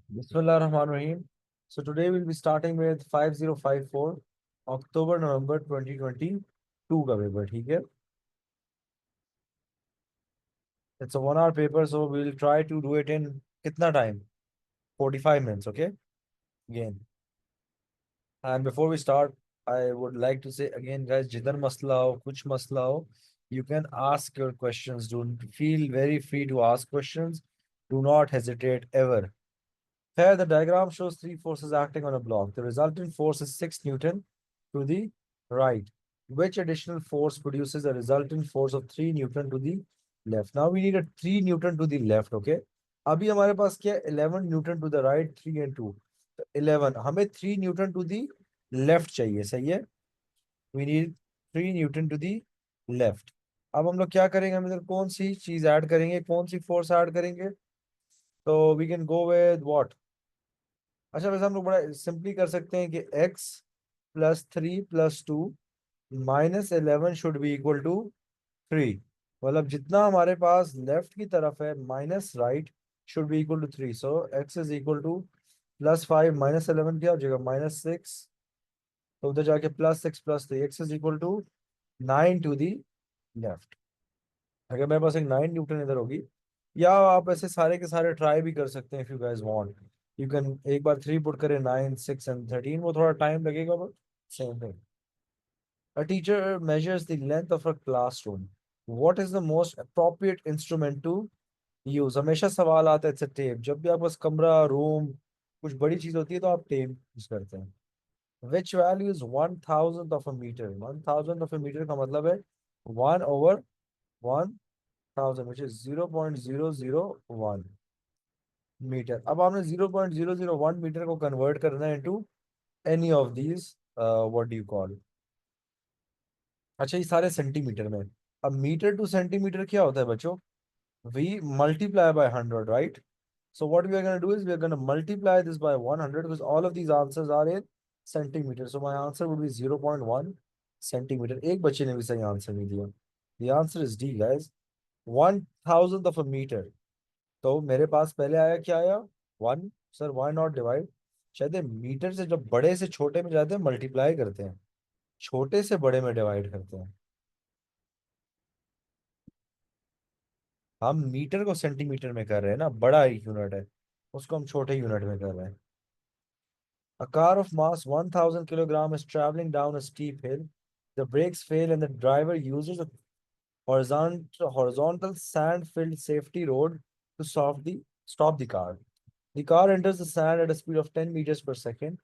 Bismillahirrahmanirrahim. So today we'll be starting with 5054 October November 2022 का paper ठीक है. It's a 1 hour paper so we'll try to do it in कितना time? 45 minutes, okay? Again. And before we start, I would like to say again guys जिधर मसला हो कुछ मसला हो you can ask your questions. Don't feel very free to ask questions. Do not hesitate ever. Here, the diagram shows three forces acting on a block. The resultant force is 6 Newton to the right. Which additional force produces a resultant force of 3 Newton to the left? Now we need a 3 Newton to the left, okay? अभी हमारे पास क्या है 11 newton to the right 3 and 2 तो 11 हमें 3 newton to the left चाहिए सही है we need 3 newton to the left अब हम लोग क्या करेंगे हम इधर कौन सी चीज ऐड करेंगे कौन सी फोर्स ऐड करेंगे तो we can go with what अच्छा वैसे हम लोग बड़ा सिंपली कर सकते हैं कि x +3 + 2 -11 should be equal to 3 मतलब जितना हमारे पास लेफ्ट की तरफ है minus right should be equal to 3 so x is equal to +5 -11 क्या हो जाएगा -6 तो उधर जाके +6 +3 x is equal to 9 to the left अगर मेरे पास एक 9 न्यूटन इधर होगी या आप ऐसे सारे के सारे ट्राई भी कर सकते हैं if you guys want you can एक बार 3 पुट करें 9 6 एंड 13 वो थोड़ा टाइम लगेगा but same thing A teacher measures the length of a classroom. What is the most appropriate instrument to use? हमेशा सवाल आता है टेप जब भी आपके पास कमरा रूम कुछ बड़ी चीज होती है तो आप टेप यूज करते हैं Which value is 1,000th of a meter? 1,000th of a meter का मतलब है 1/1000 which is 0.001 मीटर अब आपने 0.001 मीटर को कन्वर्ट करना है into any of these what do you call अच्छा ये सारे सेंटीमीटर में अब मीटर टू सेंटीमीटर क्या होता है बच्चों we multiply by 100 right so what we are going to do is we are going to multiply this by 100 because all of these answers are in centimeter so my answer would be 0.1 centimeter एक बच्चे ने भी सही answer नहीं दिया the answer is D guys 1,000th of a meter तो मेरे पास पहले आया क्या आया 1 सर why not divide शायद मीटर से जब बड़े से छोटे में जाते हैं मल्टीप्लाई करते हैं छोटे से बड़े में डिवाइड करते हैं हम मीटर को सेंटीमीटर में कर रहे हैं ना बड़ा एक यूनिट है उसको हम छोटे यूनिट में कर रहे हैं A car of mass 1,000 kilogram is traveling down a steep hill. The brakes fail and the driver uses a horizontal sand-filled safety road to stop the car. The car enters the sand at a speed of 10 meters per second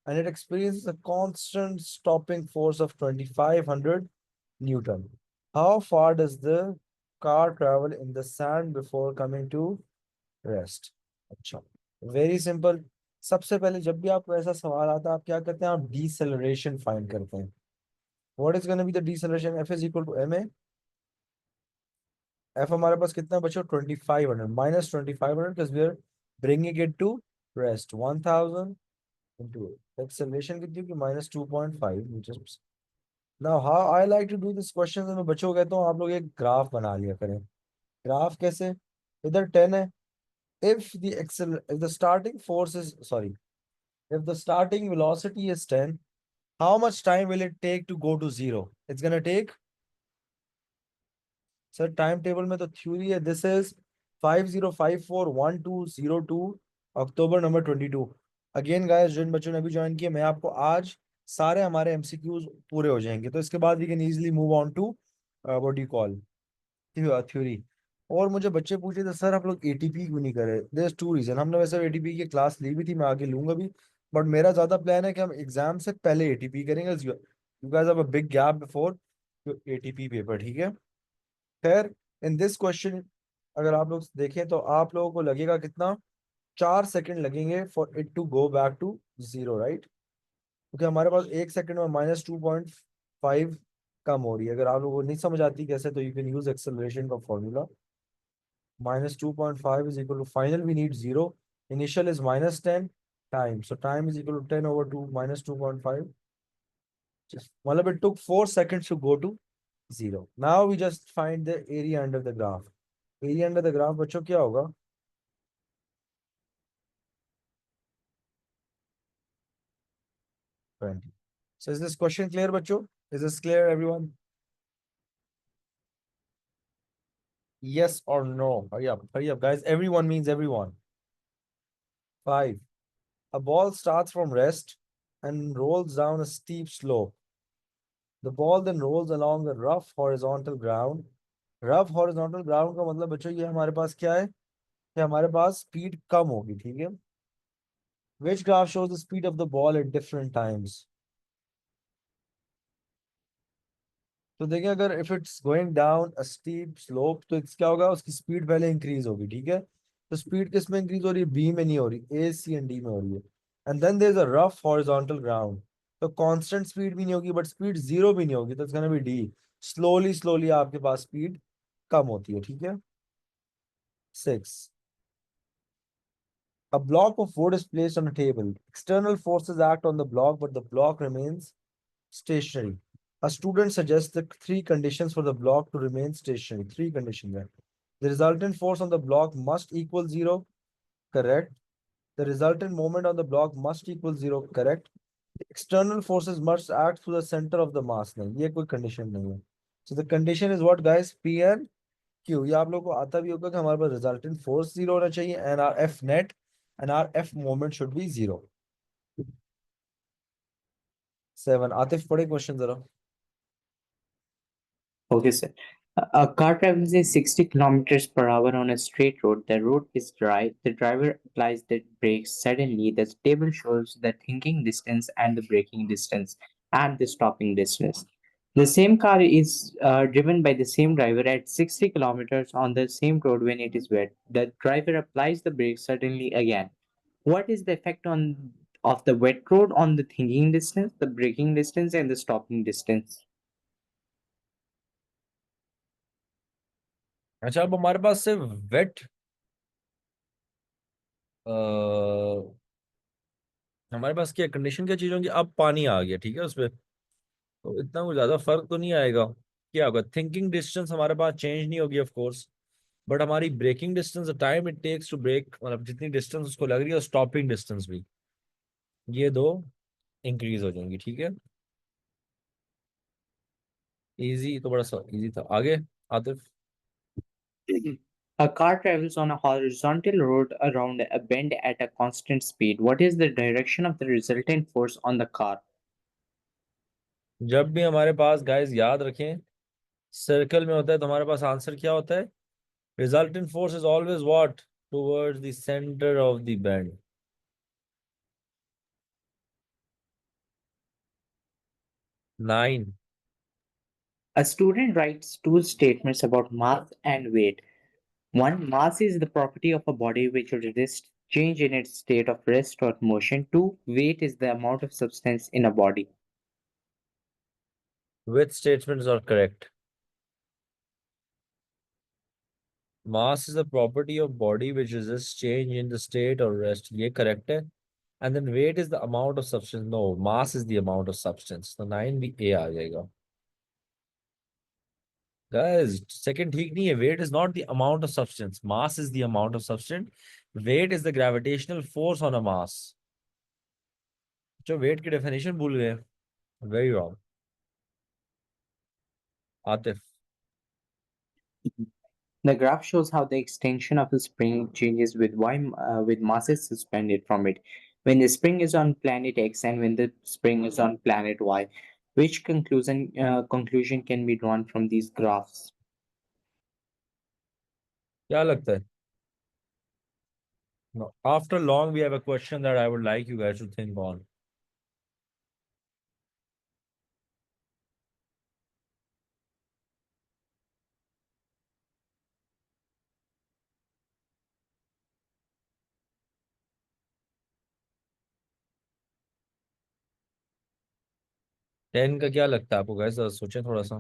and it experiences a constant stopping force of 2,500 Newton. How far does the car travel in the sand before coming to rest? अच्छा very simple सबसे पहले जब भी आपको ऐसा सवाल आता है आप क्या करते हैं आप डीसेलरेशन फाइंड करते हैं what is gonna be the deceleration F is equal to M A F हमारे पास कितना बचा 2,500 -2,500 because we are bringing it to rest 1,000 into acceleration कितनी होगी -2.5 meters now how I like to do this question मैं बच्चों को कहता हूँ आप लोग एक ग्राफ बना लिया करें ग्राफ कैसे इधर 10 है if the starting force is sorry if the starting velocity is 10 how much time will it take to go to zero it's gonna take sir time table में तो थ्योरी है this is 50541202 October number 22 again guys जिन बच्चों ने अभी join किया मैं आपको आज सारे हमारे एमसीक्यूज पूरे हो जाएंगे तो इसके बाद we can easily move on to what do you call theory और मुझे बच्चे पूछे थे सर आप लोग एटीपी क्यों नहीं करे देयर टू रीजन हमने वैसे एटीपी की क्लास ली भी थी मैं आगे लूंगा भी बट मेरा ज्यादा प्लान है कि हम एग्जाम से पहले एटीपी करेंगे you guys have a big gap before ATP paper ठीक है खैर इन दिस क्वेश्चन अगर आप लोग देखें तो आप लोगों को लगेगा कितना 4 सेकंड लगेंगे for it to go back to zero right क्योंकि हमारे पास 1 सेकंड में -2.5 कम हो रही है अगर आप लोगों को नहीं समझ आती कैसे तो यू कैन यूज एक्सेलरेशन का formula -2.5 is equal to final we need 0 initial is -10 time so time is equal to 10 over 2 -2.5 just मतलब it took 4 seconds to go to 0 now we just find the area under the graph area under the graph बच्चों क्या होगा 20. So is this question clear, bacho? Is this clear, everyone? Yes or no? Hurry up, guys. Everyone means everyone. 5. A ball starts from rest and rolls down a steep slope. The ball then rolls along a rough horizontal ground. Rough horizontal ground का मतलब बच्चों ये हमारे पास क्या है कि हमारे पास speed कम होगी, ठीक है? Which graph shows the speed of the ball at different times? तो देखिए, अगर if it's going down a steep slope तो इट्स क्या होगा, उसकी स्पीड पहले इंक्रीज होगी, ठीक है? तो स्पीड किस में इंक्रीज हो रही है? बी में नहीं हो रही, ए सी एंड डी में हो रही है। And then there is a rough horizontal ground, तो कांस्टेंट स्पीड भी नहीं होगी बट स्पीड जीरो भी नहीं होगी, तो it's gonna be D. Slowly slowly आपके पास स्पीड कम होती है, ठीक है? 6. A block of wood is placed on a table. External forces act on the block, but the block remains stationary. A student suggests the three conditions for the block to remain stationary. Three conditions there. The resultant force on the block must equal zero. Correct. The resultant moment on the block must equal zero. Correct. The external forces must act through the center of the mass. नहीं, ये कोई condition नहीं है. So the condition is what, guys? P and Q. ये आप लोगों को आता भी होगा कि हमारे पास resultant force zero होना चाहिए and our F net and our F moment should be zero. 7. Atif पढ़े क्वेश्चन जरा. Okay, sir. A car travels at 60 kilometers per hour on a straight road. The road is dry. The driver applies the brakes. Suddenly, the table shows the thinking distance and the braking distance and the stopping distance. The same car is driven by the same driver at 60 kilometers on the same road when it is wet. The driver applies the brakes suddenly again. What is the effect on of the wet road on the thinking distance, the braking distance, and the stopping distance? अच्छा, अब हमारे पास सिर्फ wait, हमारे पास क्या condition, क्या चीज होंगी? अब पानी आ गया, ठीक है, उसपे तो इतना कुछ ज्यादा फर्क तो नहीं आएगा। क्या होगा? थिंकिंग डिस्टेंस हमारे पास चेंज नहीं होगी ऑफ कोर्स, बट हमारी braking distance, the time it takes to brake, मतलब जितनी डिस्टेंस उसको लग रही है, स्टॉपिंग डिस्टेंस भी, ये दो इंक्रीज हो जाएंगी, ठीक है? इजी तो बड़ा सा इजी था। आगे Atif. A car travels on a horizontal road around a bend at a constant speed. What is the direction of the resultant force on the car? जब भी हमारे पास, गाइस याद रखें, सर्कल में होता है तो हमारे पास आंसर क्या होता है? Resultant force is always what? Towards the centre of the band. 9. A student writes two statements about mass and weight. One, mass is the property of a body which resists change in its state of rest or motion. Two, weight is the amount of substance in a body. Which statements are correct? Mass is the property of body which resists change in the state or rest. ये correct है. And then weight is the amount of substance. No, mass is the amount of substance. तो 9 भी A आ जाएगा. Guys, second ठीक नहीं है. Weight is not the amount of substance. Mass is the amount of substance. Weight is the gravitational force on a mass. जो weight की definition भूल गए. Very wrong. Atif. The graph shows how the extension of a spring changes with masses suspended from it. When the spring is on planet X and when the spring is on planet Y, which conclusion can be drawn from these graphs? क्या लगता है? No. After long, we have a question that I would like you guys to think on. Ten का क्या लगता है आपको guys? सोचें थोड़ा सा.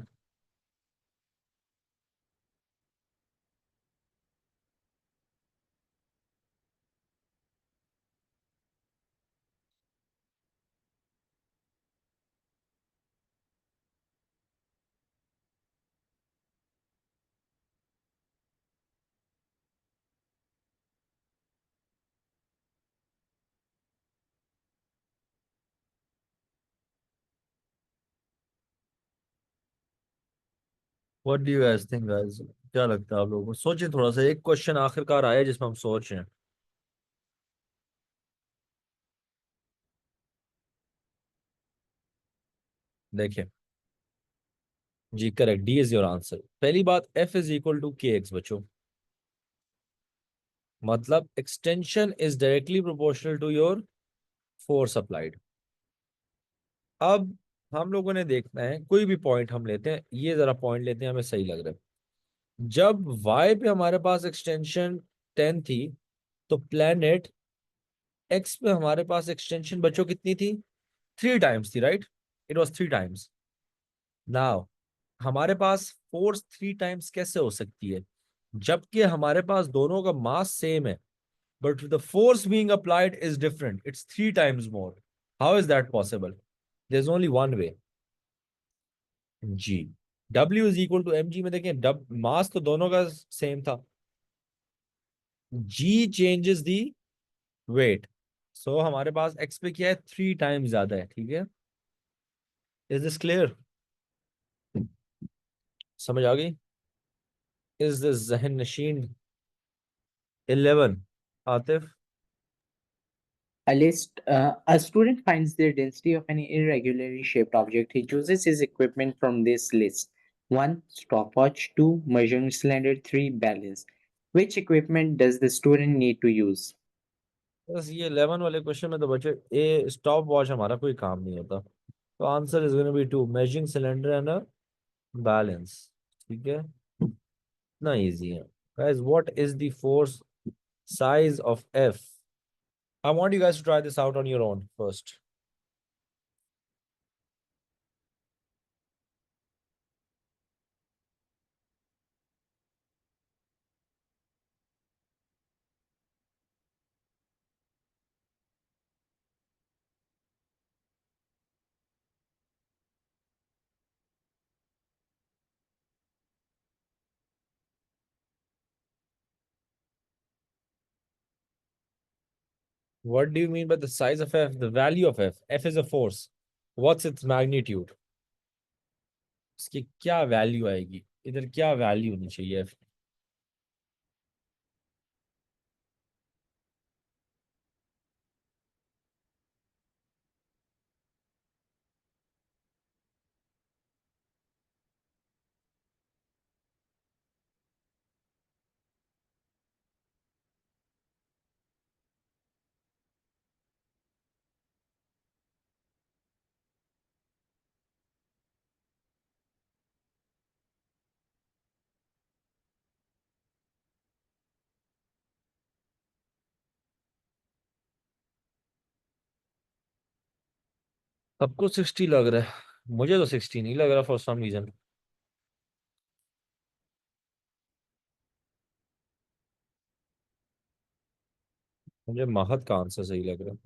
What do you guys think guys, क्या लगता है आप लोगों को? सोचें थोड़ा सा, एक क्वेश्चन आखिरकार आया जिसमें हम सोच रहे हैं। देखिए, जी correct, D is your answer. पहली बात, F is equal to K X बच्चों, मतलब extension is directly proportional to your force applied. अब हम लोगों ने देखना है, कोई भी पॉइंट हम लेते हैं, ये जरा पॉइंट लेते हैं, हमें सही लग रहा है। जब वाई पे हमारे पास एक्सटेंशन 10 थी, तो प्लेनेट एक्स पे हमारे पास एक्सटेंशन बच्चों कितनी थी? 3 टाइम्स थी, right? It was 3 times. Now हमारे पास फोर्स 3 टाइम्स कैसे हो सकती है, जबकि हमारे पास दोनों का मास सेम है, but the force being applied is different, it's 3 times more. How is that possible? There is only one way. जी, W is equal to M G में देखें, डब मास तो दोनों का सेम था, G चेंजेस दी वेट। सो हमारे पास x पे क्या है? 3 टाइम्स ज्यादा है, ठीक है। Is this clear? समझ आ गई? इज दिस जहन नशीन? 11, Atif. A student finds the density of an irregularly shaped object. He chooses his equipment from this list. 1. Stopwatch. 2. Measuring cylinder. 3. Balance. Which equipment does the student need to use? बस ये 11 वाले question में तो बच्चे, ए stop watch हमारा कोई काम नहीं होता, तो answer is gonna B 2, measuring cylinder and balance. ठीक है, इतना इजी है। Guys, what is the force size of F? I want you guys to try this out on your own first. What do you mean by the size of F? The value of F. F is a force. What's its magnitude? इसकी क्या value आएगी इधर? क्या value होनी चाहिए F? सबको 60 लग रहा है, मुझे तो 60 नहीं लग रहा फॉर सम रीजन। मुझे महत का आंसर सही लग रहा है।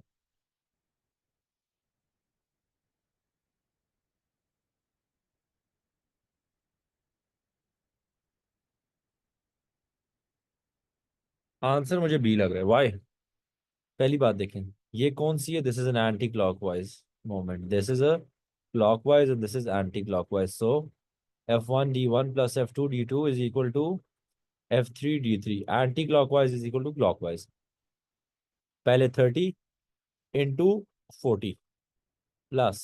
आंसर मुझे बी लग रहा है। वाई? पहली बात देखें, ये कौन सी है? This is an anti clockwise moment, this is a clockwise and this is anti clockwise. So F1 D1 plus F2 D2 is equal to F3 D3। Anti clockwise is equal to clockwise. पहले 30 into 40 plus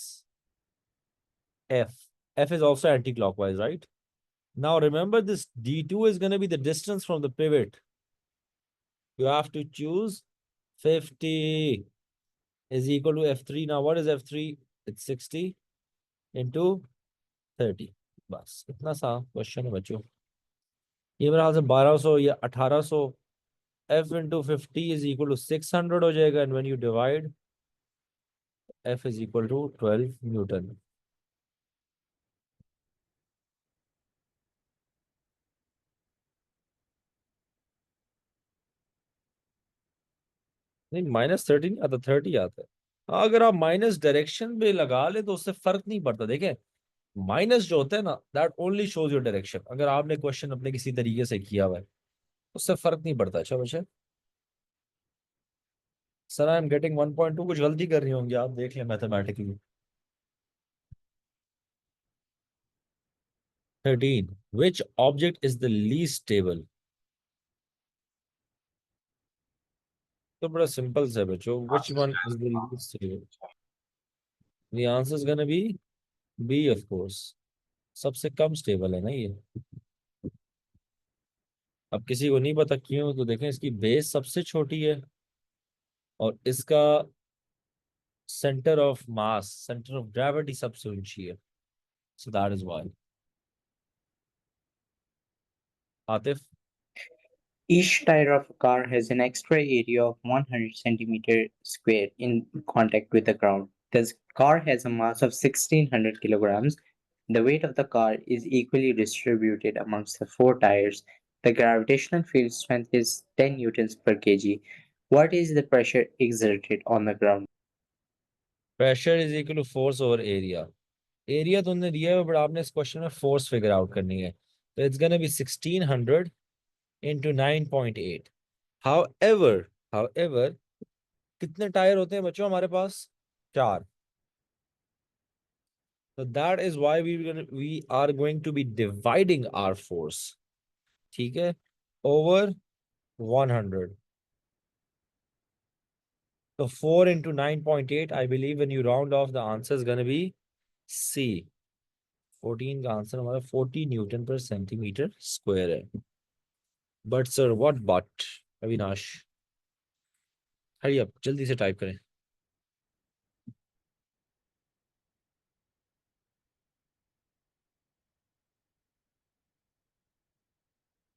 F। F is also anti-clockwise, right? Now remember, this D2 is going to be the distance from the pivot. You have to choose 50 is equal to F3। Now what is F3? It's 60 into 30। बस इतना सा question है बच्चों। ये मेरे ख्याल से 1200 या 1800, F into 50 is equal to 600 हो जाएगा, and when you divide, F is equal to 12 newton. नहीं, -13 आता, 30 आता है। हाँ, अगर आप माइनस डायरेक्शन पे लगा ले तो उससे फर्क नहीं पड़ता। देखें, माइनस जो होता है ना, that only shows your direction. अगर आपने क्वेश्चन अपने किसी तरीके से किया हुआ है, उससे फर्क नहीं पड़ता। अच्छा बच्चे, सर आई एम गेटिंग 1.2, कुछ गलती कर रही होंगी, आप देख लें mathematically. 13. Which object is the least stable? तो बड़ा सिंपल सा है बच्चों. Which one is the least stable? The answer is gonna be B, of course. सबसे कम स्टेबल है ना ये. अब किसी को नहीं पता क्यों, तो देखें इसकी बेस सबसे छोटी है और इसका सेंटर ऑफ ग्रेविटी सबसे ऊंची है. So that is why. Atif. Each tire of a car has an extra area of 100 centimeter square in contact with the ground. The car has a mass of 1600 kilograms. The weight of the car is equally distributed amongst the four tires. The gravitational field strength is 10 newtons per kg. What is the pressure exerted on the ground? Pressure is equal to force over area. Area तो उन्होंने दिया है but आपने इस question में force figure out करनी है. तो it's gonna B 1600 into 9.8. However, however, कितने टायर होते हैं बच्चों हमारे पास? 4. So that is why we are going to be dividing our force. ठीक है? Over 100. So 4 into 9.8, I believe when you round off, the answer is going to be C. 14 का answer हमारा 40 newton per centimetre square है. But sir what but Avinash, hurry up जल्दी से type करें.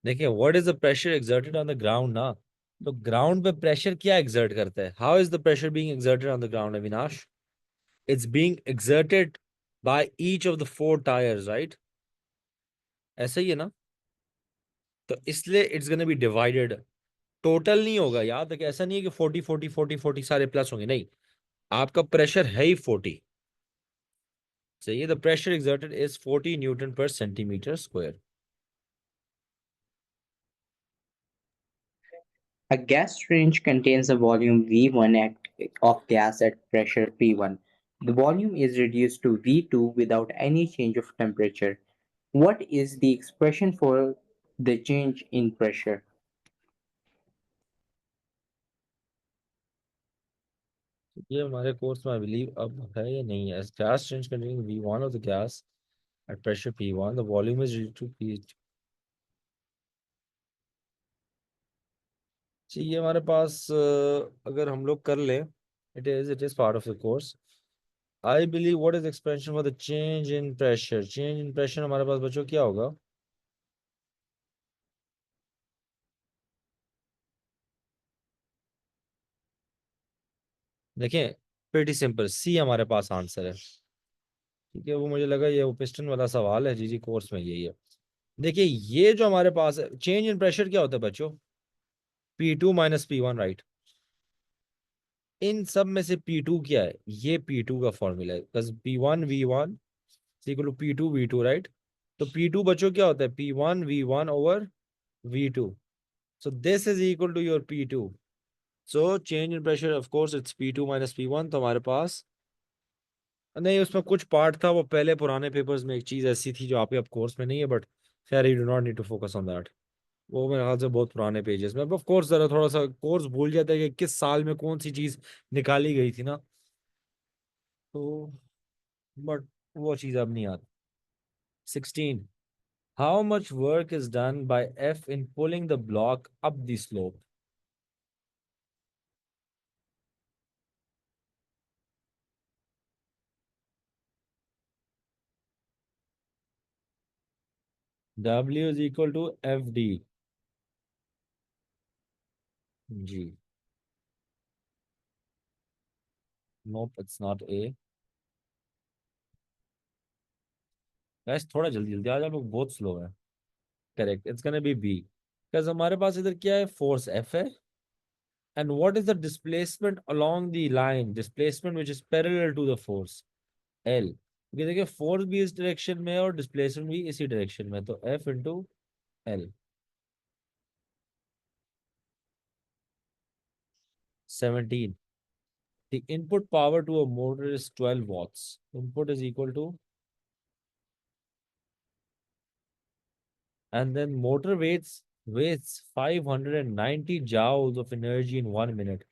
देखिए what is the pressure exerted on the ground ना. तो ground पे प्रेशर क्या एक्सर्ट करता है? How is the pressure being exerted on the ground Avinash? It's being exerted by each of the four tyres, right? ऐसा ही है ना. तो इसलिए it's gonna B divided. Total नहीं होगा, याद रखिए. ऐसा नहीं है कि 40 40 40 40 सारे प्लस होंगे, नहीं. आपका प्रेशर है ही 40. सही है. The pressure exerted is 40 newton per centimetre square. A gas syringe contains a volume of gas at pressure P1. The volume is reduced to V2 without any change of temperature. What is the expression for the change in pressure? ये हमारे course में I believe अब है या नहीं है. Gas change containing V1 of the gas at pressure P1, the volume is reduced to P. जी ये हमारे पास अगर हम लोग कर लें, it is part of the course. I believe what is the expression for the change in pressure? Change in pressure हमारे पास बच्चों क्या होगा? देखें pretty simple, C हमारे पास आंसर है. ठीक है, वो मुझे लगा ये वो पिस्टन वाला सवाल है. जी जी कोर्स में यही है. देखिए ये जो हमारे पास है, चेंज इन प्रेशर क्या होता है बच्चों? P2 minus P1, right? इन सब में से P2 क्या है? ये P2 का फॉर्मूला है. P1 V1 equal to P2 V2, right? तो P2 बच्चों क्या होता है? P1 V1 over V2. So this is equal to your P2. So change in pressure, of course, it's P2 minus P1. तो हमारे पास नहीं, उसमें कुछ पार्ट था वो पहले पुराने पेपर्स में एक चीज ऐसी थी जो आपके अब कोर्स में नहीं है. बट खैर you do not need to focus on that. वो मेरे ख्याल से बहुत पुराने पेजेस में. ऑफ कोर्स जरा थोड़ा सा कोर्स भूल जाता है कि किस साल में कौन सी चीज निकाली गई थी ना. तो बट वो चीज अब नहीं आती. 16. How much work is done by F in pulling the block up the slope? W is equal to FD. G. Nope, it's not A. Guys, थोड़ा जल्दी जल्दी आज आप लोग बहुत स्लो है. Correct, it's gonna be B. Because हमारे पास इधर क्या है? फोर्स F है. And what is the displacement along the line? Displacement which is parallel to the force L. क्योंकि देखिए फोर्स भी इस डायरेक्शन में है और डिस्प्लेसमेंट भी इसी डायरेक्शन में है. तो F into L. 17. The input power to a motor is 12 watts. Input is equal to And then motor wastes 590 joules of energy in 1 minute.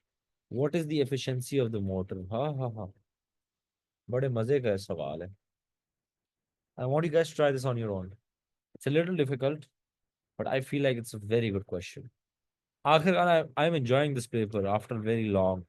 What is the efficiency of the motor? हाँ हाँ हाँ, बड़े मजे का सवाल है. I want you guys to try this on your own. It's a little difficult, but I feel like it's a very good question. आखिरकार I'm enjoying this paper after very long.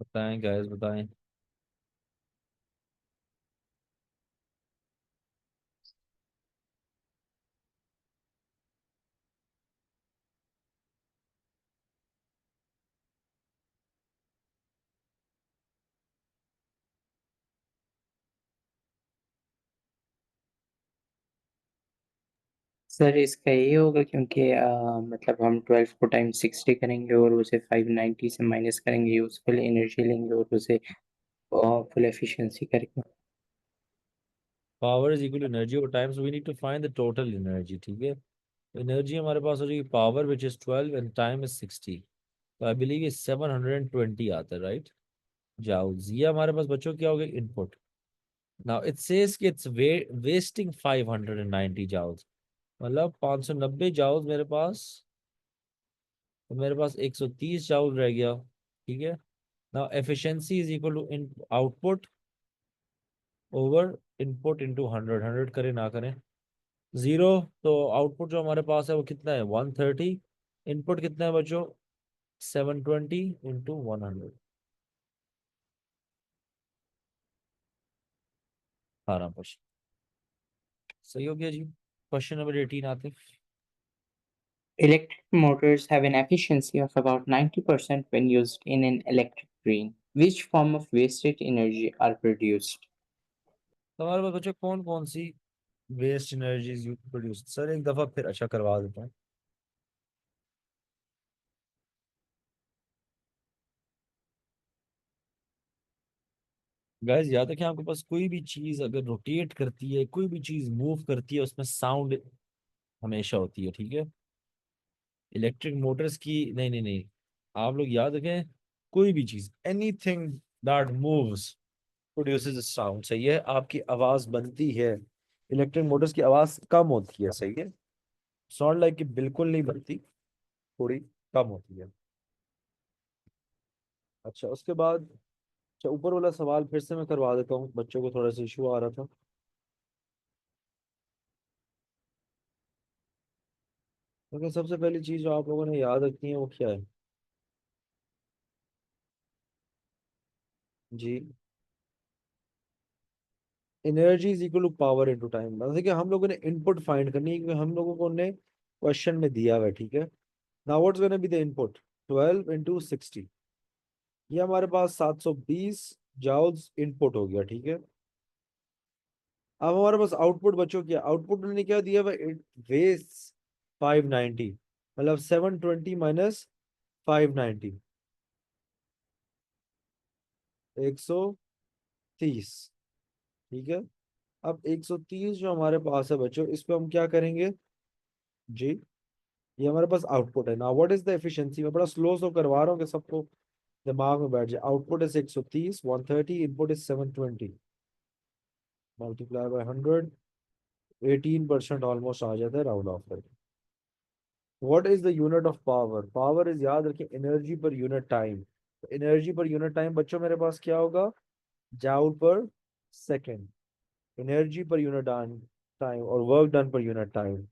बताएं guys, बताएं. Sir इसका ये होगा क्योंकि मतलब हम 12 को टाइम 60 करेंगे और उसे 590 से माइनस करेंगे, यूजफुल एनर्जी लेंगे और उसे फुल एफिशिएंसी करेंगे। Power is equal to energy over time, so we need to find the total energy. ठीक है. एनर्जी हमारे पास हो जाएगी power which is 12 and time is 60. तो आई बिलीव ये 720 आता है, राइट? जाउल्स. ये हमारे पास बच्चों क्या हो गया? इनपुट. नाउ इट सेज कि इट्स वेस्टिंग 590 जाउल्स. मतलब 590 जाउल्स मेरे पास. तो मेरे पास 130 जाउल रह गया. ठीक है. Now efficiency is equal to in output over input into 100. 100 करें ना करें जीरो. तो आउटपुट जो हमारे पास है वो कितना है? 130. इनपुट कितना है बच्चों? 720 इंटू 100. 18%. सही हो गया जी. क्वेश्चन नंबर 18 आते हैं. Electric motors have an efficiency of about 90% when used in an electric train. Which form of wasted energy are produced? तो हमारे पास बच्चों कौन कौन सी waste energies you produce? Sir एक दफा फिर अच्छा करवा देता हूँ. गाइस याद रखें, आपके पास कोई भी चीज अगर रोटेट करती है, कोई भी चीज मूव करती है, उसमें साउंड हमेशा होती है. ठीक है. इलेक्ट्रिक मोटर्स की नहीं नहीं नहीं, आप लोग याद रखें, कोई भी चीज, anything that moves produces sound. सही है. आपकी आवाज बनती है. इलेक्ट्रिक मोटर्स की आवाज कम होती है. सही है. साउंड लाइक कि बिल्कुल नहीं बनती, थोड़ी कम होती है. अच्छा उसके बाद, अच्छा ऊपर वाला सवाल फिर से मैं करवा देता हूँ, बच्चों को थोड़ा सा इशू आ रहा था. तो सबसे पहली चीज जो आप लोगों ने याद रखनी है वो क्या है? जी. Energy is equal to power into time. मतलब देखिए हम लोगों ने इनपुट फाइंड करनी है क्योंकि हम लोगों को ने क्वेश्चन में दिया हुआ है. ठीक है. Now what's gonna be the input? 12 into 60. ये हमारे पास 720 जाउल्स इनपुट हो गया. ठीक है. अब हमारे पास आउटपुट बच्चों क्या? आउटपुट ने क्या दिया हुआ? It waste 590. मतलब 720 माइनस 590, 130. ठीक है. अब 130 जो हमारे पास है बच्चों, इस पे हम क्या करेंगे? जी. ये हमारे पास आउटपुट है. Now what is the efficiency? मैं बड़ा स्लो स्लो करवा रहा हूँ कि सबको दिमाग में बैठ जाए. Output is 130, 130, input is 720, multiply by 100. 18% almost आ जाता है राउंड ऑफ करके. What is the unit of power? Power is, याद रखिए, energy per unit time. Energy per unit time बच्चों मेरे पास क्या होगा? Joule per second. Energy per unit time और work done per unit time.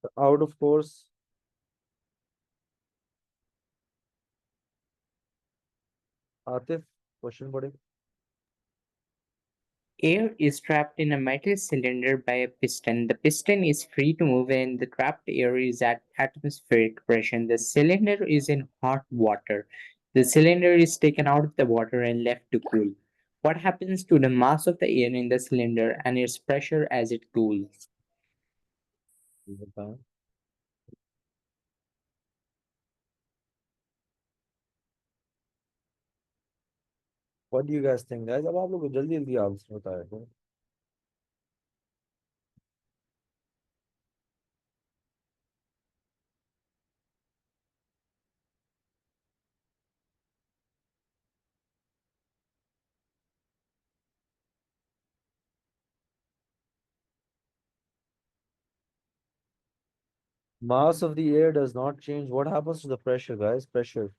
Out of course. Atif, question पढ़े। Air is trapped in a metal cylinder by a piston. The piston is free to move and the trapped air is at atmospheric pressure. The cylinder is in hot water. The cylinder is taken out of the water and left to cool. What happens to the mass of the air in the cylinder and its pressure as it cools? बताएं। What do you guys think guys? अब आप लोग जल्दी जल्दी answer बताया करो। Mass of the air does not change. What happens to the pressure, guys? Pressure.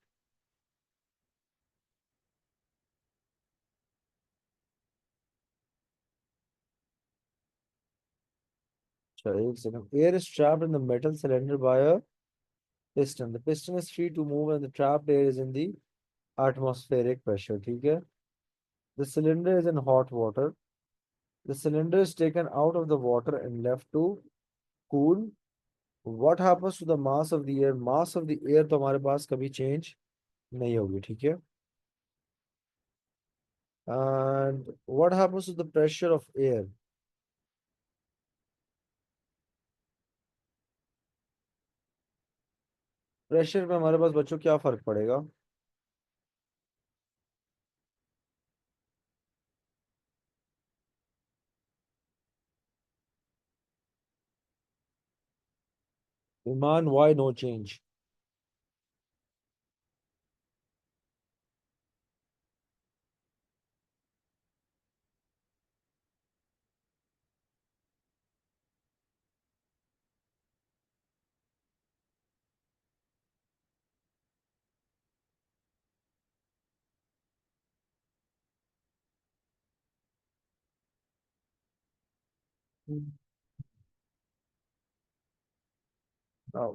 Sure, एक second. Air is trapped in the metal cylinder by a piston. The piston is free to move and the trapped air is in the atmospheric pressure. ठीक है? The cylinder is in hot water. The cylinder is taken out of the water and left to cool. What happens to the mass of the air? Mass of the air तो हमारे पास कभी change नहीं होगी, ठीक है? And what happens to the pressure of air? Pressure में हमारे पास बच्चों क्या फर्क पड़ेगा? Iman, why no change?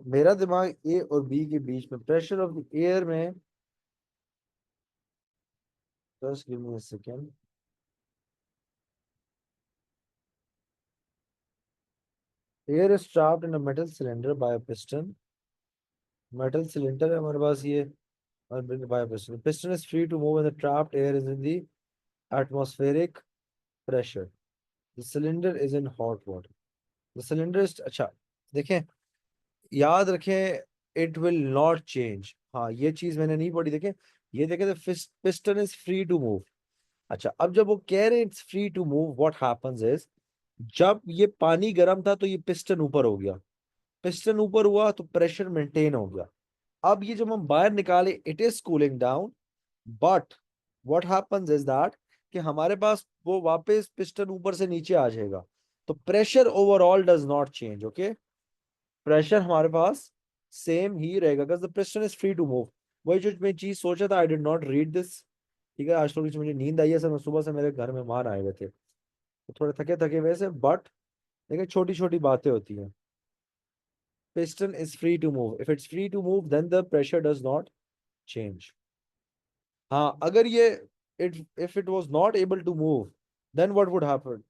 मेरा दिमाग ए और बी के बीच में, प्रेशर ऑफ द एयर में, just give me a second. Air is trapped in a metal cylinder by a piston. Metal cylinder है हमारे पास ये, और by a piston. The piston is free to move and the trapped air is in the atmospheric pressure. The cylinder is in hot water. The cylinder is, अच्छा देखें, याद रखें, it will not change. हाँ, ये चीज मैंने नहीं पढ़ी, देखें, ये देखें, piston is free to move. अच्छा, अब जब वो कह रहे हैं it's free to move, what happens is, जब ये पानी गर्म था तो ये पिस्टन ऊपर हो गया, पिस्टन ऊपर हुआ तो प्रेशर मेंटेन हो गया। अब ये जब हम बाहर निकाले, it is cooling down, but what happens is that कि हमारे पास वो वापस पिस्टन ऊपर से नीचे आ जाएगा, तो pressure overall does not change. Okay, pressure हमारे पास सेम ही रहेगा because the piston is free to move. वही जो मैं चीज सोचा था, I did not read this. ठीक है, आज थोड़ी सी मुझे नींद आई है सर, मैं सुबह से मेरे घर मेहमान आए हुए थे तो थोड़े थके थके वैसे, बट देखिए छोटी छोटी बातें होती हैं। piston is free to move. If it's free to move, then the pressure does not change. हाँ, अगर ये it if it was not able to move, then what would happen?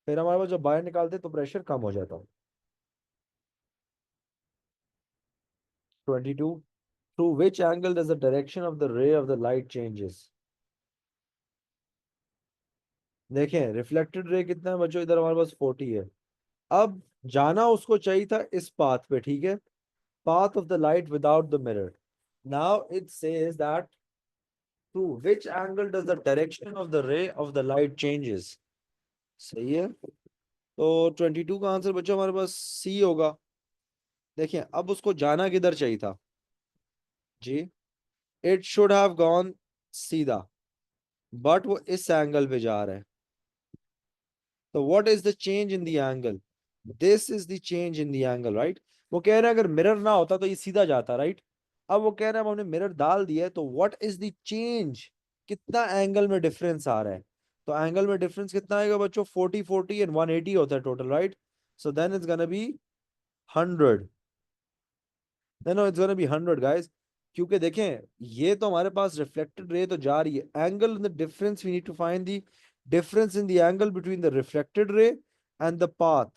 फिर हमारे पास जब बाहर निकालते तो प्रेशर कम हो जाता। 22. Through which angle does the direction of the ray of the light changes? देखें, रिफ्लेक्टेड रे कितना है बच्चों, इधर हमारे पास 40 है। अब जाना उसको चाहिए था इस पाथ पे, ठीक है, path of the light without the mirror. Now it says that through which angle does the direction of the ray of the light changes? सही है, तो 22 का आंसर बच्चों हमारे पास सी होगा। देखिए, अब उसको जाना किधर चाहिए था जी, इट शुड हैव गॉन सीधा, बट वो इस एंगल पे जा रहा है। तो what is the change in the angle? This is the change in the angle, right. वो कह रहे हैं अगर मिरर ना होता तो ये सीधा जाता, राइट। अब वो कह रहे हैं अब हमने मिरर डाल दिया है, तो व्हाट इज द चेंज, कितना एंगल में डिफरेंस आ रहा है? तो एंगल में डिफरेंस कितना आएगा बच्चों? 40 40 एंड 180 होता है total, right. So then it's gonna be 100. No, it's gonna be 100 guys. क्योंकि देखें ये तो हमारे पास रिफ्लेक्टेड रे तो जा रही है, angle in the difference we need to find the difference in the angle between the reflected ray and the path.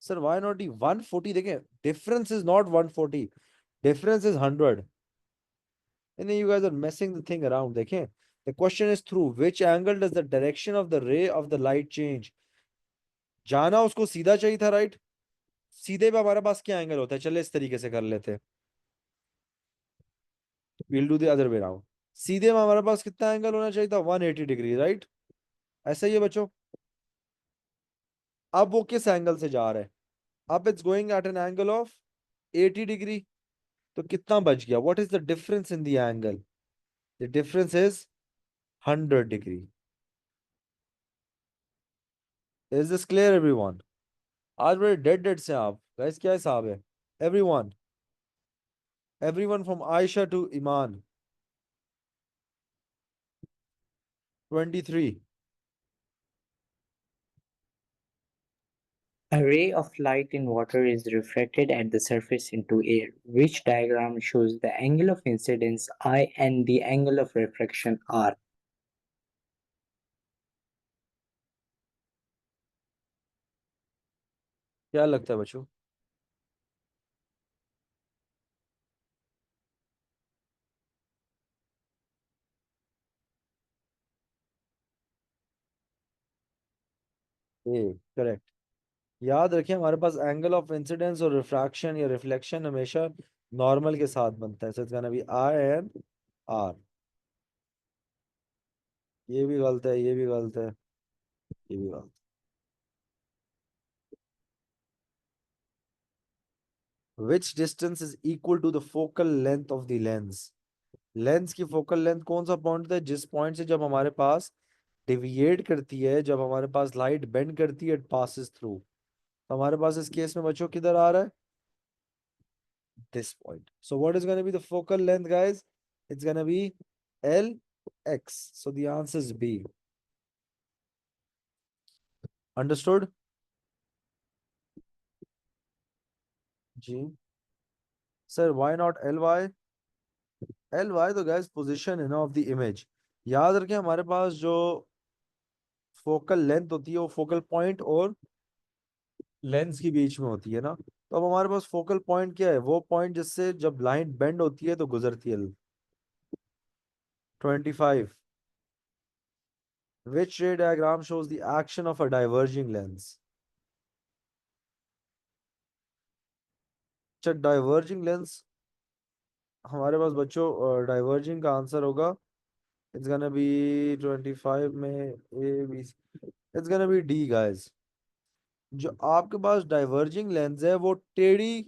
Sir why not the 140? देखें difference is not 140, difference is 100. And then you guys are messing the thing around. देखें the question is through which angle does the direction of the ray of the light change. जाना उसको सीधा चाहिए था, right? सीधे पे हमारे पास क्या एंगल होता है? चले इस तरीके से कर लेते हैं. We'll do the other way around. सीधे में हमारे पास कितना एंगल होना चाहिए था? 180 डिग्री, राइट? ऐसा ही है बच्चों. अब वो किस एंगल से जा रहा है? अब it's going at an angle of 80 degree. तो कितना बच गया? What is the difference in the angle? The difference is 100 degree. Is this clear everyone? आज बड़े डेड डेड से आप गाइस, क्या हिसाब है? Everyone, everyone from Ayesha to Iman. 23. A ray of light in water is refracted at the surface into air. Which diagram shows the angle of incidence I and the angle of refraction R? क्या लगता है बच्चों? A correct. याद रखिए हमारे पास angle of incidence और refraction या रिफ्लेक्शन हमेशा नॉर्मल के साथ बनता है. So it's gonna be I and R. ये भी गलत है, ये भी गलत है, ये भी गलत. Which distance is equal to the focal length of the lens? Lens की फोकल लेंथ कौन सा पॉइंट है? जिस पॉइंट से जब हमारे पास डिविएट करती है, जब हमारे पास लाइट बेंड करती है, इट पासिस थ्रू. तो हमारे पास इस केस में बच्चों किधर आ रहा है? This point. So what is going to be the focal length, guys? It's going to be Lx. So the answer is B. Understood? G. Sir, why not Ly? Ly तो guys position है ना of the image. याद रखें हमारे पास जो focal length होती है वो फोकल पॉइंट और लेंस के बीच में होती है ना. तो अब हमारे पास फोकल पॉइंट क्या है? वो पॉइंट जिससे जब लाइन बेंड होती है तो गुजरती है. 25. Which ray diagram shows the action of a diverging lens? अच्छा, डाइवर्जिंग लेंस हमारे पास बच्चों डाइवर्जिंग का आंसर होगा. इट्स गोना बी 25 में A B. It's gonna be D guys. जो आपके पास डाइवर्जिंग लेंस है वो टेढ़ी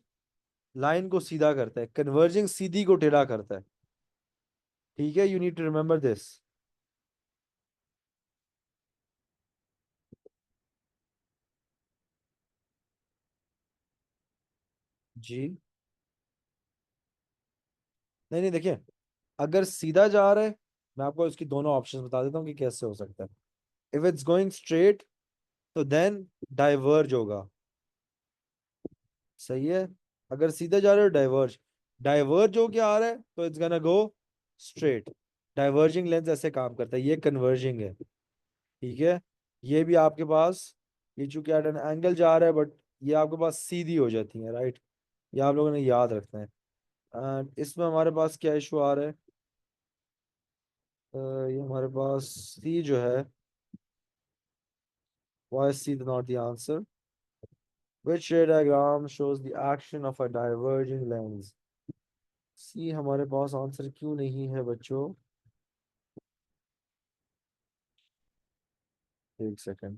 लाइन को सीधा करता है, कन्वर्जिंग सीधी को टेढ़ा करता है. ठीक है, you need to remember this. जी. नहीं नहीं, देखिए अगर सीधा जा रहा है, मैं आपको इसकी दोनों ऑप्शन बता देता हूँ कि कैसे हो सकता है. इफ इट्स गोइंग स्ट्रेट तो देन डाइवर्ज होगा. सही है. अगर सीधे जा रहे हो डाइवर्ज. डाइवर्ज हो क्या आ रहा है तो it's gonna go straight. Diverging lens ऐसे काम करता है, ये कन्वर्जिंग है. ठीक है. ये भी आपके पास, ये चूंकि एट एन एंगल जा रहा है बट ये आपके पास सीधी हो जाती है, राइट? ये आप लोगों ने याद रखना है. एंड इसमें हमारे पास क्या इशू आ रहा है? ये हमारे पास सी जो है, why is C not the answer? Which ray diagram shows the action of a diverging lens? सी हमारे पास आंसर क्यों नहीं है बच्चों? एक सेकंड.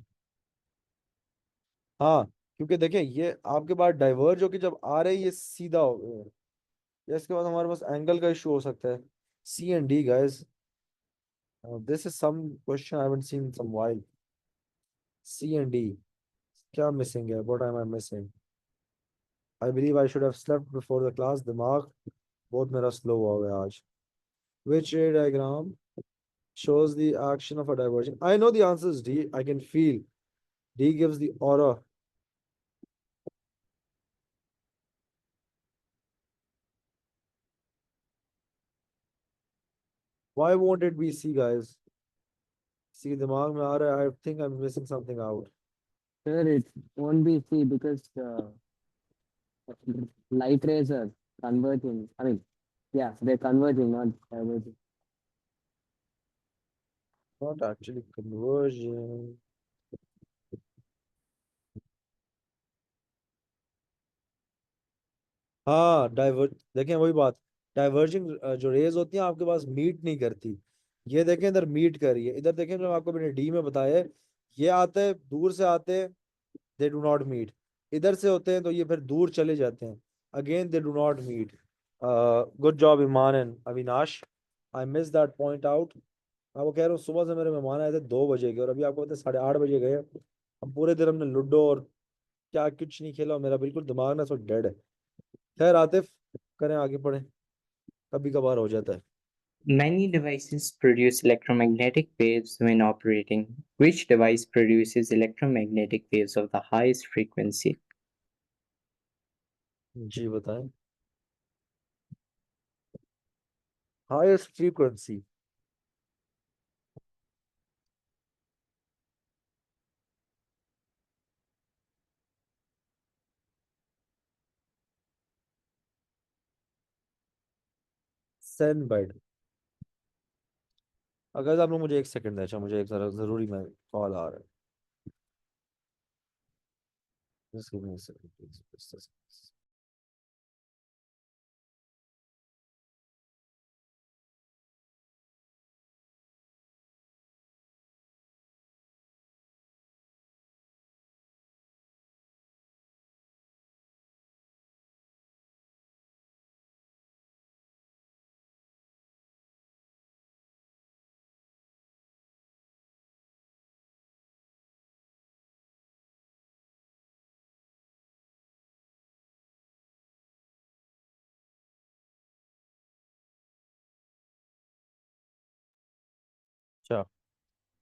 हाँ, क्योंकि देखें ये आपके पास डाइवर्ज होके जब आ रहे हैं ये सीधा हो गया. या इसके बाद हमारे पास एंगल का इशू हो सकता है. C and D guys. This is some question I haven't seen some while. C and D. क्या मिसिंग है? What am I missing? I believe I should have slept before the class. दिमाग बहुत मेरा slow हो गया आज. Which ray diagram shows the action of a diverging? I know the answer is D. I can feel D gives the aura. Why won't it be C, guys? C दिमाग में आ रहा है. I think I'm missing something out. Sir, it won't be C because light rays are converging. I mean, yeah, they're converging, not diverging. Not actually conversion. हाँ, diverge देखें वही बात. Diverging जो raise होती हैं आपके पास मीट नहीं करती. ये देखें इधर मीट कर रही है. इधर देखें जो आपको मैंने डी में बताया है. ये आते हैं दूर से आते हैं. They do not meet. इधर से होते हैं तो ये फिर दूर चले जाते हैं. Again they do not meet. Good job Iman and Avinash. I miss that point out. मैं वो कह रहा हूँ सुबह से मेरे मेहमान आए थे 2 बजे के और अभी आपको पता है 8:30 बजे गए. हम पूरे दिन हमने लूडो और क्या कुछ नहीं खेला और मेरा बिल्कुल दिमाग ना सो डेड है. खैर आतिफ, करें आगे पढ़े. कभी कभार हो जाता है. Many devices produce electromagnetic waves when operating. Which device produces electromagnetic waves of the highest frequency? जी बताएं. Highest frequency. सेन बेड. अगर आप लोग मुझे 1 सेकंड दें. अच्छा मुझे एक जरा जरूरी मैं कॉल आ रहा है. Just give me a second, please. Just a second. अच्छा,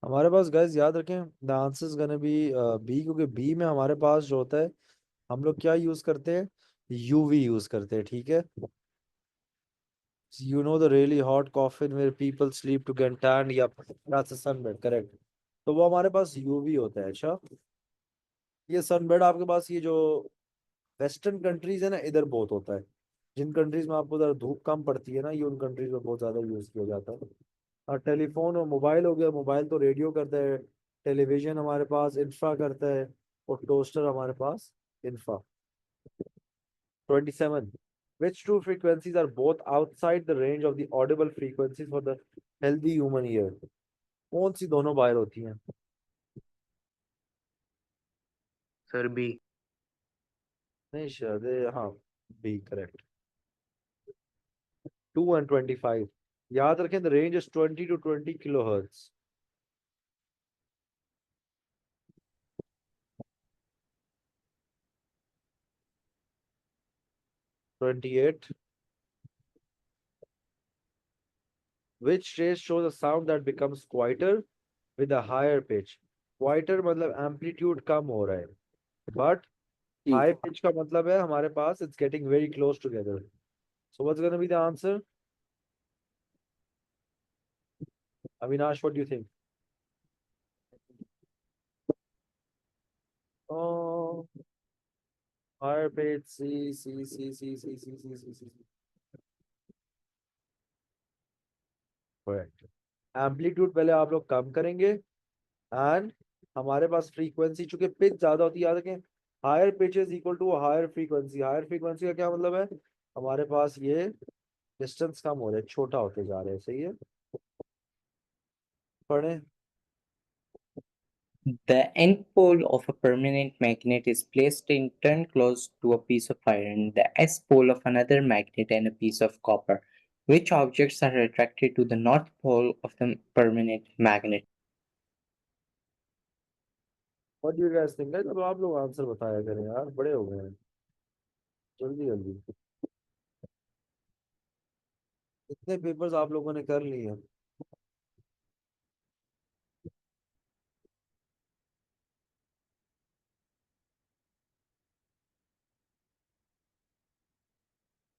हमारे पास गाइस याद रखें the answer is gonna be B, क्योंकि बी में हमारे पास जो होता है हम लोग क्या यूज करते हैं. यूवी यूज करते हैं. ठीक है. You know the really hot coffin where people sleep to get tan, या दैट्स अ सनबेड. करेक्ट. तो वो हमारे पास यूवी होता है. अच्छा, ये सनबेड आपके पास ये जो वेस्टर्न कंट्रीज है ना इधर बहुत होता है. जिन कंट्रीज में आपको उधर धूप कम पड़ती है ना ये उन कंट्रीज में बहुत ज्यादा यूज किया जाता है. और टेलीफोन और मोबाइल हो गया. मोबाइल तो रेडियो करता है. टेलीविजन हमारे पास इंफ्रा करता है. और टोस्टर हमारे पास infra. 27. Which two frequencies are both outside the range of the audible frequencies for the healthy human ear? कौन सी दोनों बाहर होती हैं? Sir B. नहीं शायद हाँ. B correct. 2 and 25. याद रखें the range is 20 to 20 kilohertz. 28. Which trace shows a sound that becomes quieter with a higher pitch? Quieter मतलब amplitude कम हो रहा है. But C. high pitch का मतलब है हमारे पास it's getting very close together. So what's going to be the answer? Avinash, what do you think? Oh, higher pitch. C, C, C, C, C, C, C, C, C. Correct. Amplitude पहले आप लोग कम करेंगे. And हमारे पास frequency चूंकि pitch ज्यादा होती है. याद रखें higher pitch is equal to higher frequency. Higher frequency का क्या मतलब है? हमारे पास ये डिस्टेंस कम हो रहे, छोटा होते जा रहे हैं. सही है. पढ़ें. The end pole of a permanent magnet is placed in turn close to a piece of iron, the S pole of another magnet, and a piece of copper. Which objects are attracted to the north pole of the permanent magnet? What do you guys think? अब आप लोग answer बताया करें यार, बड़े हो गए हैं. जल्दी जल्दी. इतने पेपर्स आप लोगों ने कर लिए हैं.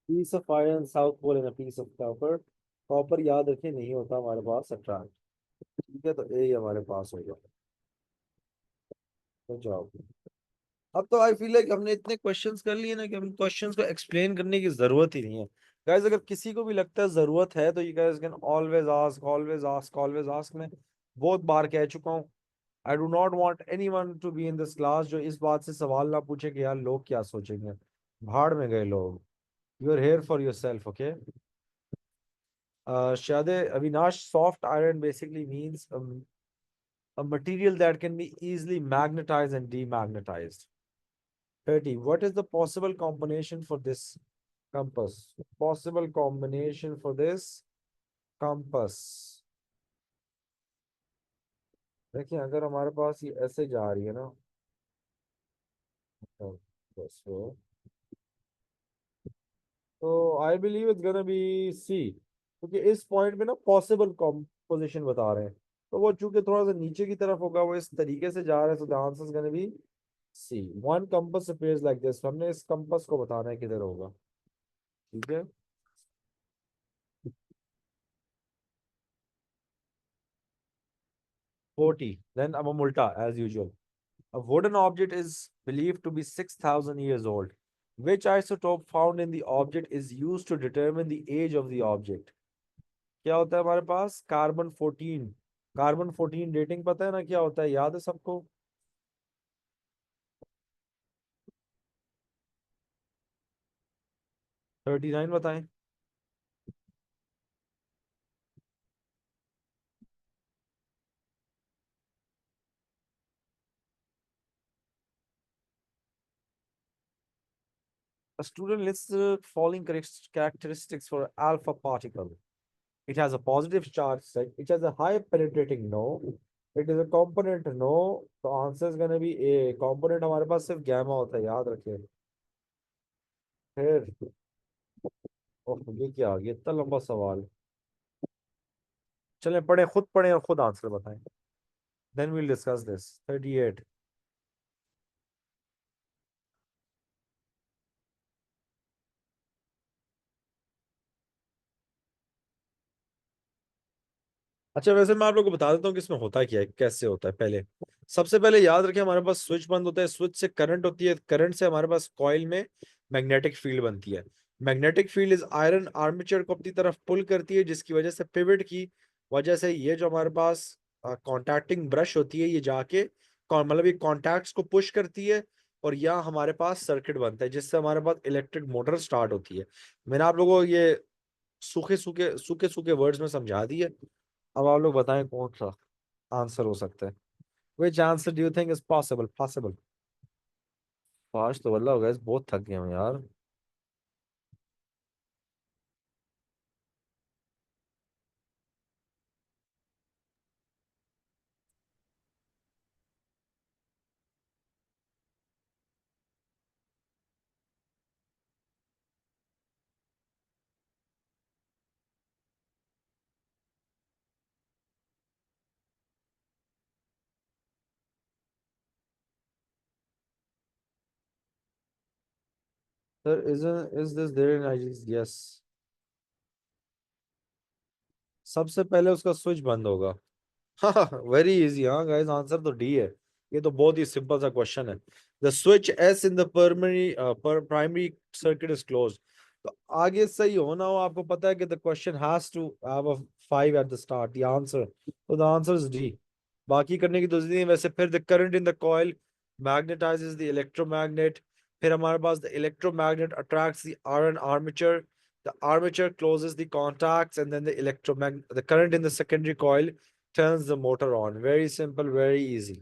Piece of iron south pole and a piece of copper. Copper याद रखिए नहीं होता हमारे पास अट्रैक्ट। ठीक है, तो ए हमारे पास होगा। तो जाओ। अब तो आई फील लाइक हमने इतने क्वेश्चंस कर लिए ना कि हम क्वेश्चंस को एक्सप्लेन करने की जरूरत ही नहीं है। गाइस अगर किसी को भी लगता है जरूरत है तो you guys can always ask, always ask, always ask. मैं बहुत बार कह चुका हूँ, I do not want anyone to be in this class जो इस बात से सवाल ना पूछे कि यार लोग क्या सोचेंगे। भाड़ में गए लोग। You are here for yourself, okay. शायद Avinash, soft iron basically means a material that can be easily magnetized and demagnetized. 30. What is the possible combination for this compass? Possible combination for this compass. देखिए अगर हमारे पास ये ऐसे जा रही है ना, तो I believe it's gonna be C, क्योंकि इस पॉइंट पे ना पॉसिबल कॉम्पोजिशन बता रहे हैं। तो वो चूंकि थोड़ा सा नीचे की तरफ होगा, वो इस तरीके से जा रहा है, so the answer is gonna be C. One compass appears like this। हमने इस कंपास को बताना है किधर होगा। ठीक है। 40। Then अब हम उल्टा as usual। A wooden object is believed to be 6,000 years old. Which isotope found in the object is used to determine the age of the object? क्या होता है हमारे पास? कार्बन 14। कार्बन 14 डेटिंग पता है ना क्या होता है, याद है सबको? 39 बताएं। A student lists the following characteristics for alpha particle. It has a positive charge set. It has a high penetrating no. It is a component no. The answer is gonna be A। component हमारे पास सिर्फ gamma होता है, याद रखें। फिर ओह ये क्या आ गया, इतना लंबा सवाल। चलें पढ़े, खुद पढ़ें और खुद आंसर बताएं। Then we'll discuss this. 38। अच्छा वैसे मैं आप लोगों को बता देता हूँ कि इसमें होता क्या है, कैसे होता है। पहले सबसे पहले याद रखें, हमारे पास स्विच बंद होता है, स्विच से करंट होती है, करंट से हमारे पास कॉइल में मैग्नेटिक फील्ड बनती है। Magnetic field is iron armature को अपनी तरफ पुल करती है, जिसकी वजह से पिवट की वजह से ये जो हमारे पास कॉन्टैक्टिंग ब्रश होती है ये जाके मतलब ये कॉन्टैक्ट्स को पुश करती है, और यहाँ हमारे पास सर्किट बनता है जिससे हमारे पास इलेक्ट्रिक मोटर स्टार्ट होती है। मैंने आप लोगों को ये सूखे सूखे सूखे सूखे वर्ड्स में समझा दिए। अब आप लोग बताएं कौन सा आंसर हो सकता है। Which answer do you think is possible? Possible. Fast तो वल्ला हो गया, बहुत थक गए हम यार। Sir is this there in IGs? Yes. सबसे पहले उसका स्विच बंद होगा। हाँ वेरी इजी। हाँ गाइस आंसर तो डी है। ये तो बहुत ही सिंपल सा क्वेश्चन है। The switch S in the primary circuit is close. तो आगे सही होना हो, आपको पता है कि the question has to have a 5 at the start the answer, तो द आंसर इज डी। बाकी करने की तो जरूरत नहीं है वैसे। फिर the current in the coil magnetises the electromagnet. फिर हमारे पास the electromagnet attracts the iron armature. The armature closes the contacts, and then the current in the secondary coil turns the motor on. Very simple, very easy.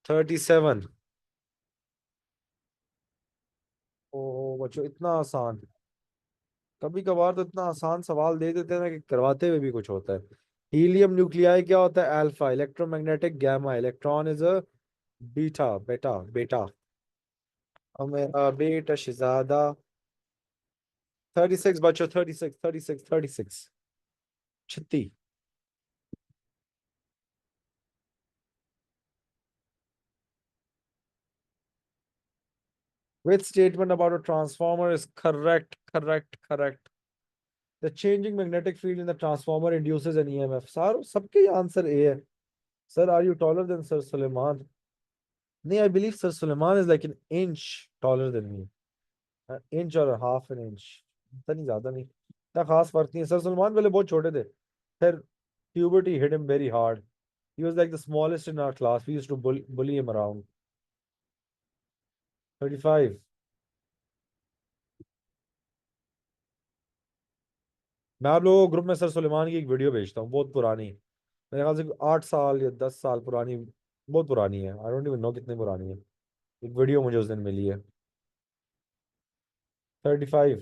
37। ओ बच्चों इतना आसान। कभी कभार तो इतना आसान सवाल दे देते हैं ना कि करवाते हुए भी कुछ होता है। हीलियम न्यूक्लियाई क्या होता है? Alpha electromagnetic, gamma electron is a beta बेटा बेटा। मेरा बेटा शहजादा। 36 बच्चों, 36 36 36। 36। Which statement about a transformer is correct? Correct, correct. The changing magnetic field in the transformer induces an EMF. Sir सबके आंसर A है. Sir, are you taller than Sir Suleiman? No, I believe Sir Suleiman is like an inch taller than me. An inch or a half an inch. इतना नहीं ज्यादा नहीं. इतना खास फर्क नहीं है. Sir Suleiman पहले बहुत छोटे थे. फिर puberty hit him very hard. He was like the smallest in our class. We used to bully him around. 35. मैं आप लोगों को ग्रुप में सर सुलेमान की एक वीडियो भेजता हूँ, बहुत पुरानी, मेरे ख्याल से 8 साल या 10 साल पुरानी, बहुत पुरानी है. आई डोंट इवन नो कितनी पुरानी है. एक वीडियो मुझे उस दिन मिली है. 35.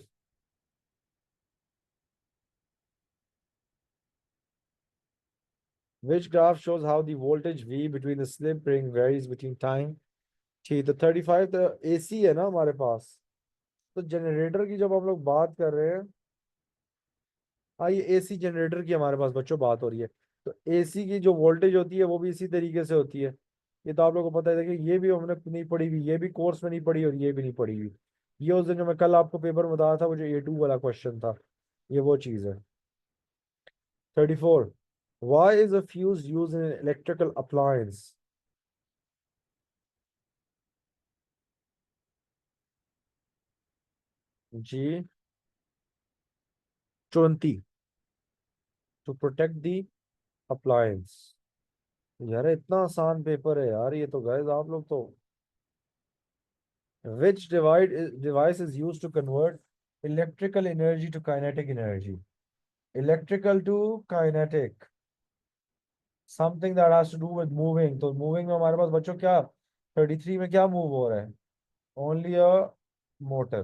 Which graph shows how the voltage V between the slip ring varies between time? ठीक, तो 35 तो AC है ना हमारे पास. तो जनरेटर की जब हम लोग बात कर रहे हैं, हाँ ये AC जनरेटर की हमारे पास बच्चों बात हो रही है. तो AC की जो वोल्टेज होती है वो भी इसी तरीके से होती है. ये तो आप लोगों को पता है. देखिए ये भी हमने नहीं पढ़ी हुई, ये भी कोर्स में नहीं पढ़ी और ये भी नहीं पढ़ी हुई. ये उस दिन जो मैं कल आपको पेपर में बताया था, वो जो A2 वाला क्वेश्चन था, ये वो चीज है. 34. Why is a fuse used in an electrical appliance? Ji 20. To protect the appliance. यार इतना आसान पेपर है यार ये तो. गाइस आप लोग तो. Which device is used to convert electrical energy to kinetic energy? Electrical to kinetic. Something that has to do with moving. तो moving में हमारे पास बच्चों क्या 33 में क्या मूव हो रहा है? Only a motor.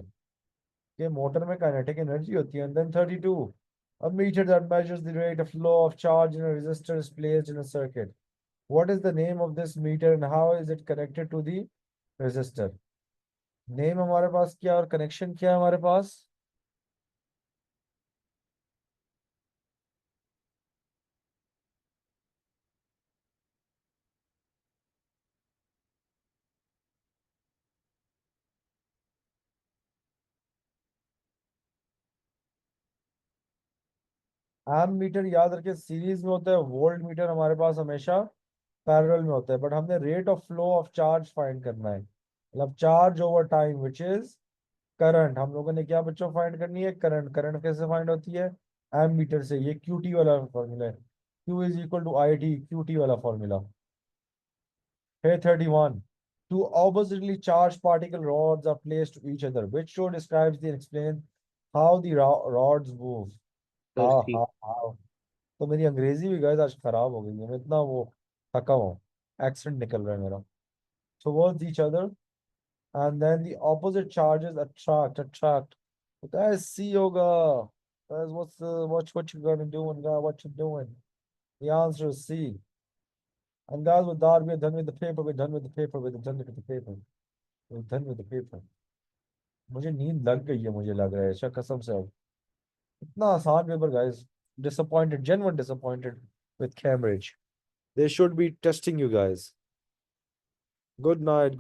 ये मोटर में kinetic energy होती है. And then 32. A meter that measures the rate of flow of charge in a resistor is placed in a circuit. What is the name of this meter and how is it connected to the resistor? Name हमारे पास क्या और connection क्या है हमारे पास? M metre याद रखे series में होता है. वोल्ट मीटर हमारे पास हमेशा पैरेलल में होता है. बट हमने rate of flow of charge find करना है, मतलब charge over time which is current. हम लोगों ने क्या बच्चों फाइंड करनी है? करंट. करंट कैसे फाइंड होती है? एम मीटर से. ये क्यूटी वाला फॉर्मूला है. Q is equal to I T, QT वाला फॉर्मूला है. 31. Two oppositely charged particle rods are placed to each other. Which row describes the and explain how the rods move? हाँ 30. हाँ हाँ. तो मेरी अंग्रेजी भी गाइस आज खराब हो गई है. मैं इतना वो थका हूँ. एक्सेंट निकल रहा है मेरा. Towards each other and then the opposite charges attract. So guys, see yoga. Guys, what you gonna do and what you doing? The answer is C. And guys, with that, we're done with the paper. We're done with the paper. We're done with the paper. We're done with the paper. मुझे नींद लग गई है, मुझे लग रहा है ऐसा कसम से. अब इतना आसान paper guys. Disappointed, genuine disappointed with Cambridge. They should be testing you guys. Good night.